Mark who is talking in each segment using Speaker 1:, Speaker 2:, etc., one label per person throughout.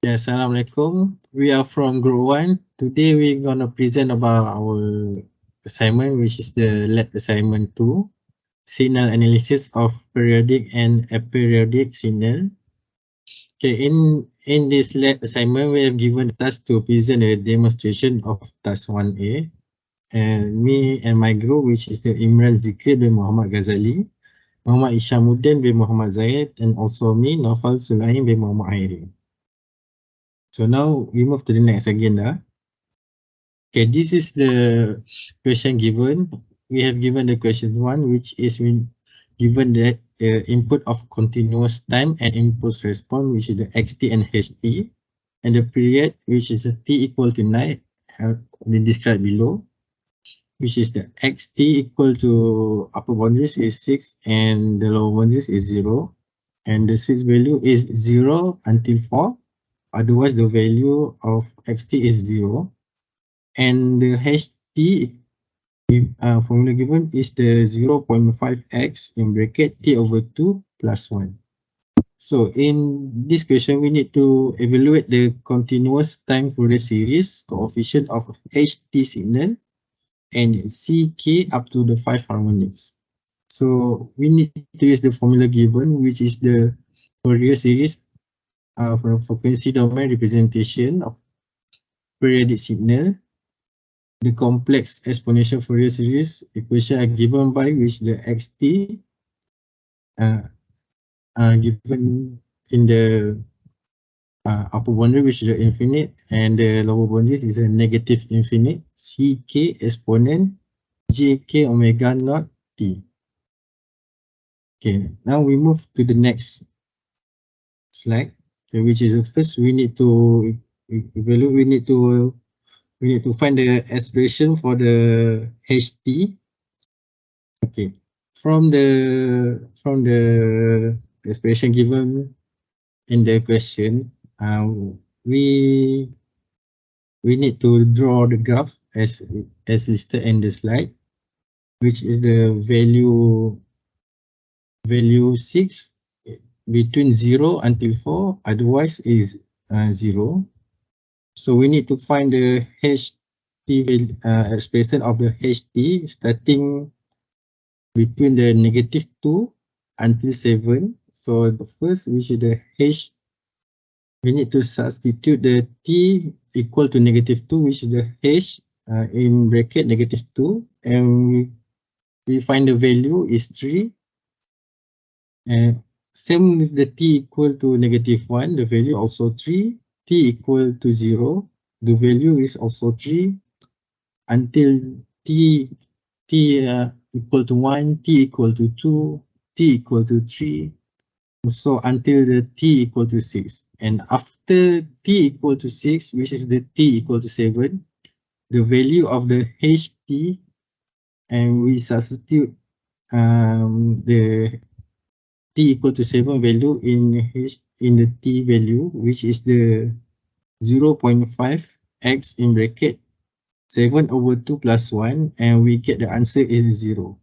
Speaker 1: Yeah, Assalamualaikum. We are from Group 1. Today we're gonna present about our assignment, which is the lab assignment 2, signal analysis of periodic and aperiodic signal. Okay, in this lab assignment, we have given task to present a demonstration of task 1A. And me and my group, which is the Imran Zikri bin Muhammad Ghazali, Muhammad Ishamuddin bin Muhammad Zahid, and also me, Naufal Sulaim bin Muhammad Airi. So now we move to the next agenda. Okay, this is the question given. We have given the question 1, which is given the input of continuous time and impulse response, which is the xt and ht, and the period, which is t equal to 9, described below, which is the xt equal to upper boundaries is 6 and the lower boundaries is 0, and the 6 value is 0 until 4. Otherwise, the value of xt is 0. And the ht formula given is the 0.5x in bracket t over 2 plus 1. So in this question, we need to evaluate the continuous time Fourier series coefficient of ht signal and ck up to the 5 harmonics. So we need to use the formula given, which is the Fourier series for frequency domain representation of periodic signal. The complex exponential Fourier series equation are given by which the xt given in the upper boundary, which is the infinite, and the lower boundary is a negative infinite, ck exponent jk omega naught t. Okay, now we move to the next slide, okay, which is the first we need to evaluate. We need to find the expression for the ht. Okay, from the expression given in the question, we need to draw the graph as listed in the slide, which is the value 6 between 0 until 4, otherwise is 0. So we need to find the ht expression of the ht starting between the -2 until 7. So the first, which is the h, we need to substitute the t equal to -2, which is the h in bracket -2, and we find the value is 3. And same with the t equal to -1, the value also 3. T equal to 0, the value is also 3 until t equal to 1, t equal to 2, t equal to 3. So until the t equal to 6. And after t equal to 6, which is the t equal to 7, the value of the ht, and we substitute the t equal to 7 value in the t value, which is the 0.5x in bracket 7 over 2 plus 1, and we get the answer is 0.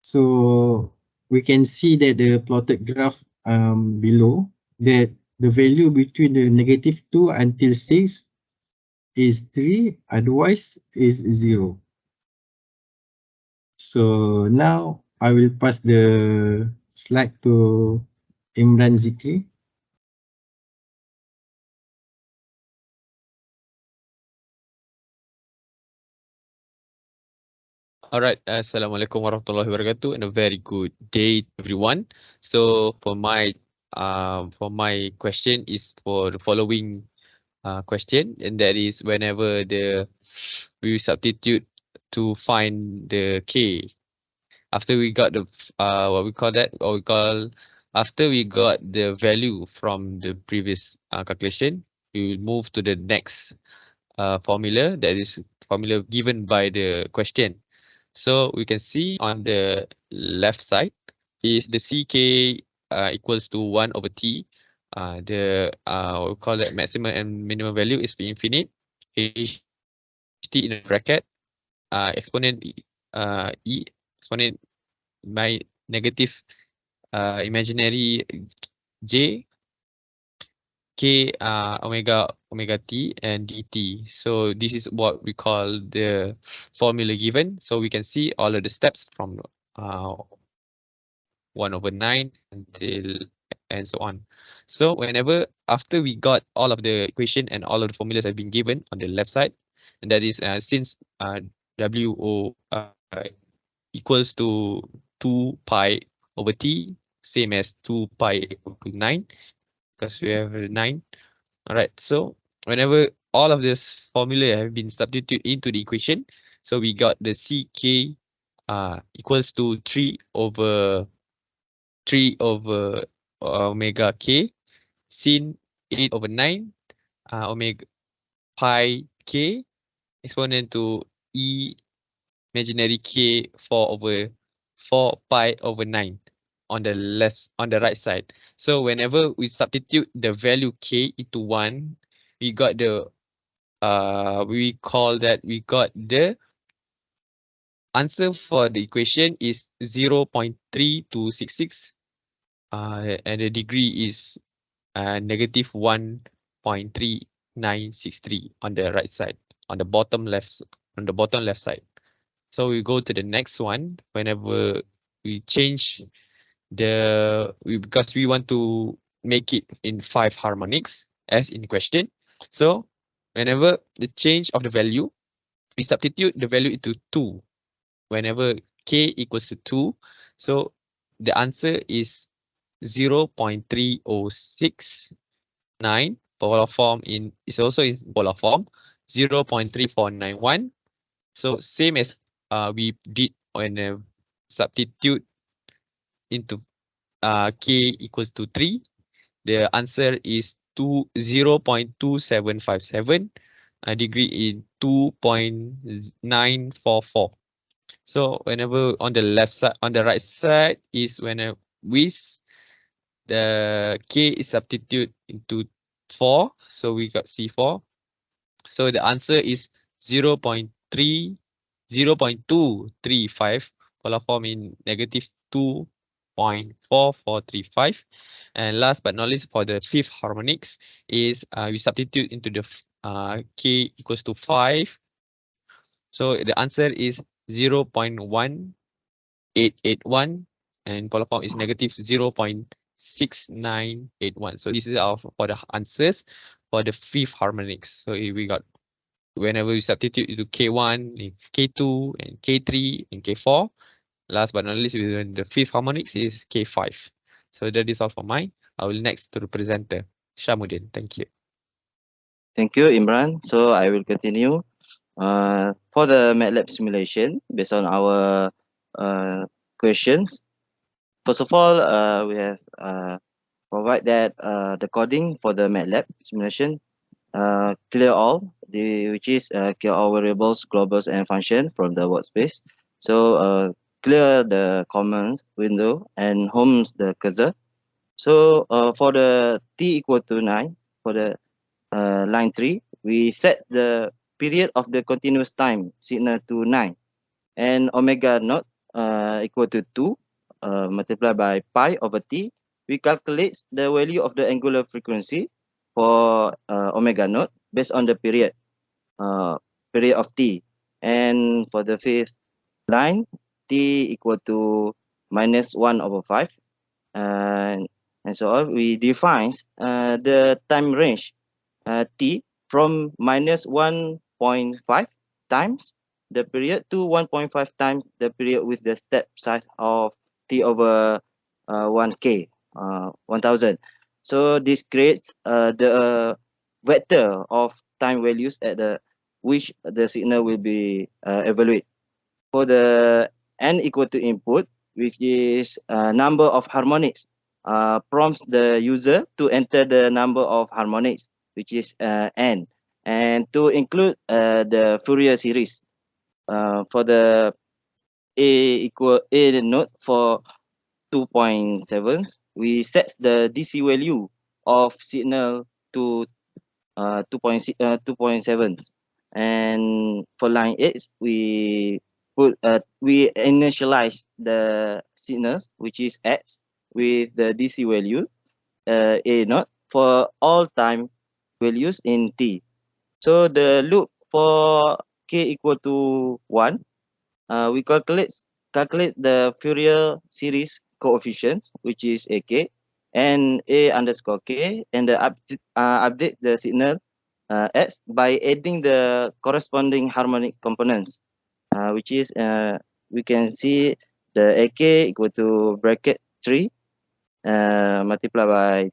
Speaker 1: So we can see that the plotted graph below, that the value between the -2 until 6 is 3, otherwise is 0. So now I will pass the slide to Imran Zikri.
Speaker 2: Alright, Assalamualaikum warahmatullahi wabarakatuh, and a very good day, everyone. So for my question is for the following question, and that is whenever we substitute to find the k. After we got the after we got the value from the previous calculation, we will move to the next formula, that is formula given by the question. So we can see on the left side is the ck equals to 1 over t. We call that maximum and minimum value is infinite. ht in a bracket, exponent exponent by negative imaginary j, k omega t and dt. So this is what we call the formula given. So we can see all of the steps from 1/9 until and so on. So whenever after we got all of the equation and all of the formulas have been given on the left side, and that is since WO equals to 2 pi over t, same as 2 pi equal to 9, because we have 9. All right, so whenever all of this formula have been substituted into the equation, so we got the ck equals to 3 over omega k sin 8/9 omega pi k exponent to e imaginary k 4 pi over 9 on the right side. So whenever we substitute the value k into 1, we got the we got the answer for the equation is 0.3266 and the degree is negative 1.3963 on the right side, on the bottom left side. So we go to the next one. Whenever we change because we want to make it in 5 harmonics as in question. So whenever the change of the value, we substitute the value into 2. Whenever k equals to 2, so the answer is 0.3069. Polar form is also in polar form 0.3491. So same as we did when substitute into k equals to 3. The answer is 0.2757, degree in 2.944. So whenever on the left side, on the right side is when the k is substituted into 4, so we got C4. So the answer is 0.235, polar form in negative 2.4435. And last but not least, for the fifth harmonics is we substitute into the k equals to 5. So the answer is 0.1881 and polar form is negative 0.6981. So this is our for the answers for the fifth harmonics. So we got whenever we substitute into K1, K2, and K3, and K4. Last but not least, the fifth harmonics is K5. So that is all for mine. I will next to the presenter, Shamuddin. Thank you.
Speaker 3: Thank you, Imran. So I will continue. For the MATLAB simulation, based on our questions, first of all, we have provide that the coding for the MATLAB simulation, clear all, which is clear all variables, globals, and function from the workspace. So clear the comments window and homes the cursor. So for the t equal to 9, for the line 3, we set the period of the continuous time signal to 9 and omega naught equal to 2 multiplied by pi over t. We calculate the value of the angular frequency for omega naught based on the period of t. And for the fifth line, t equal to minus 1/5 and so on. We define the time range t from minus 1.5 times the period to 1.5 times the period with the step size of t over 1k 1000. So this creates the vector of time values at the which the signal will be evaluated. For the n equal to input, which is number of harmonics, prompts the user to enter the number of harmonics, which is n, and to include the Fourier series. For the a note for 2.7, we set the DC value of signal to 2.7, and for line 8 we initialize the signals, which is x, with the DC value a naught for all time values in t. So the loop for k equal to 1, we calculate the Fourier series coefficients, which is ak, and a underscore k, and update the signal s by adding the corresponding harmonic components, which is we can see the ak equal to bracket 3 multiplied by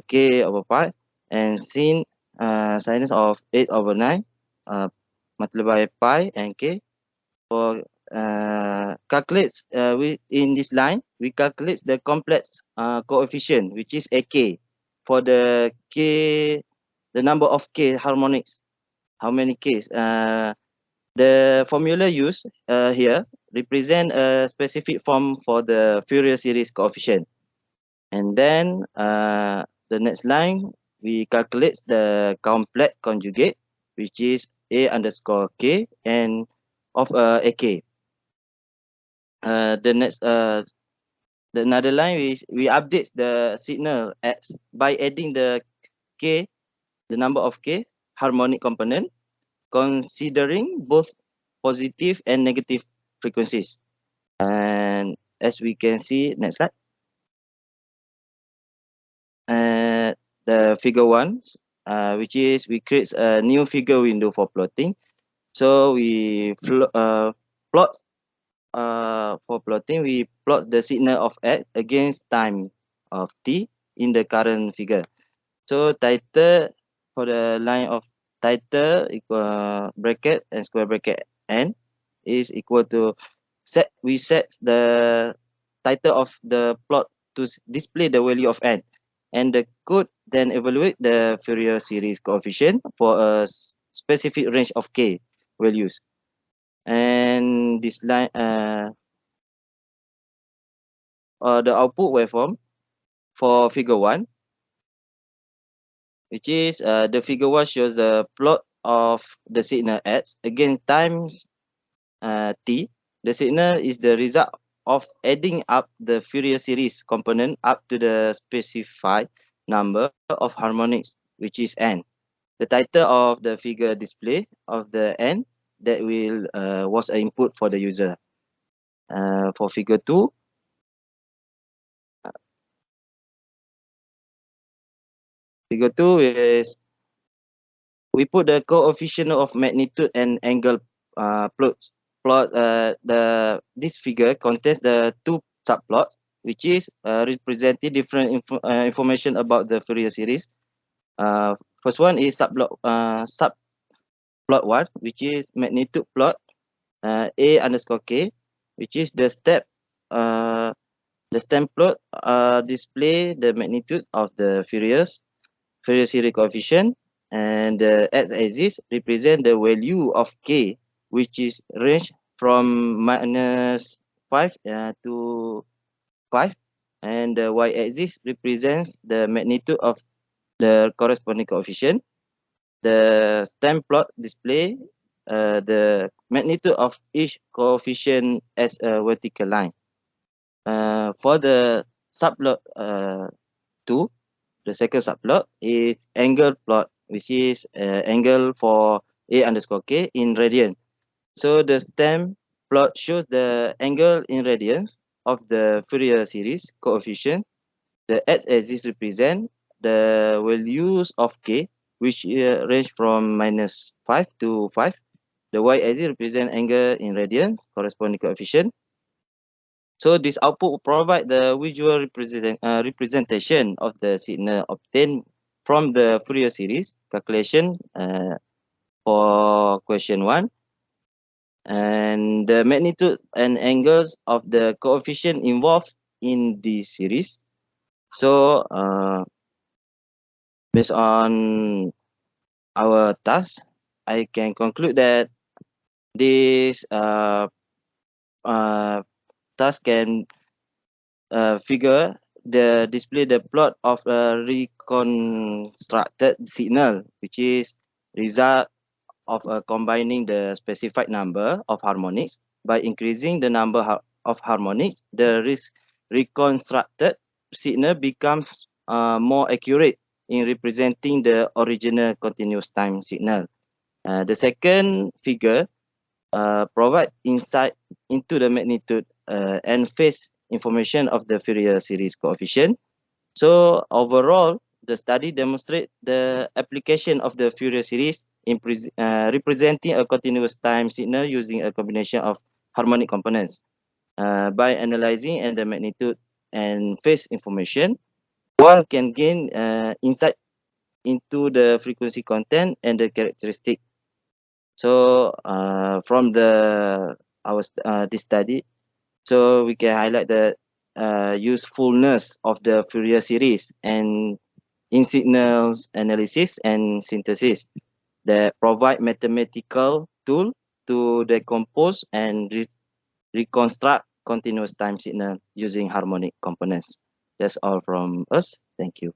Speaker 3: k over pi, and sinus of 8 over 9 multiplied by pi and k. For calculates we in this line, we calculate the complex coefficient, which is ak, for the k, the number of k harmonics, how many k's. The formula used here represent a specific form for the Fourier series coefficient. And then the next line, we calculate the complex conjugate, which is a underscore k and of ak. The next the another line, we update the signal x by adding the k, the number of k harmonic component, considering both positive and negative frequencies. And as we can see, next slide. The figure 1, which is we create a new figure window for plotting. So we plot for plotting, we plot the signal of x against time of t in the current figure. So title for the line of title equal bracket and square bracket n is equal to we set the title of the plot to display the value of n, and the code then evaluate the Fourier series coefficient for a specific range of k values. And this line the output waveform for figure 1, which is the figure 1 shows the plot of the signal x against times t. The signal is the result of adding up the Fourier series component up to the specified number of harmonics, which is n. The title of the figure display of the n that will was an input for the user. For figure 2, is we put the coefficient of magnitude and angle plots. This figure contains the two subplots, which is representing different information about the Fourier series. First one is subplot 1, which is magnitude plot a underscore k, which is the step plot display the magnitude of the Fourier series coefficient, and the x-axis represent the value of k, which is range from -5 to 5, and the y-axis represents the magnitude of the corresponding coefficient. The stem plot display the magnitude of each coefficient as a vertical line. For the subplot 2, the second subplot is angle plot, which is angle for a underscore k in radian. So the stem plot shows the angle in radians of the Fourier series coefficient. The x-axis represent the values of k, which range from -5 to 5. The y-axis represent angle in radians corresponding coefficient. So this output will provide the visual representation of the signal obtained from the Fourier series calculation for question 1. And the magnitude and angles of the coefficient involved in this series. So based on our task, I can conclude that this task can figure the display the plot of a reconstructed signal, which is result of combining the specified number of harmonics. By increasing the number of harmonics, the reconstructed signal becomes more accurate in representing the original continuous time signal. The second figure provide insight into the magnitude and phase information of the Fourier series coefficient. So overall, the study demonstrates the application of the Fourier series in representing a continuous time signal using a combination of harmonic components. By analyzing and the magnitude and phase information, one can gain insight into the frequency content and the characteristic. So from this study, so we can highlight the usefulness of the Fourier series and in signals analysis and synthesis that provide mathematical tool to decompose and reconstruct continuous time signal using harmonic components. That's all from us. Thank you.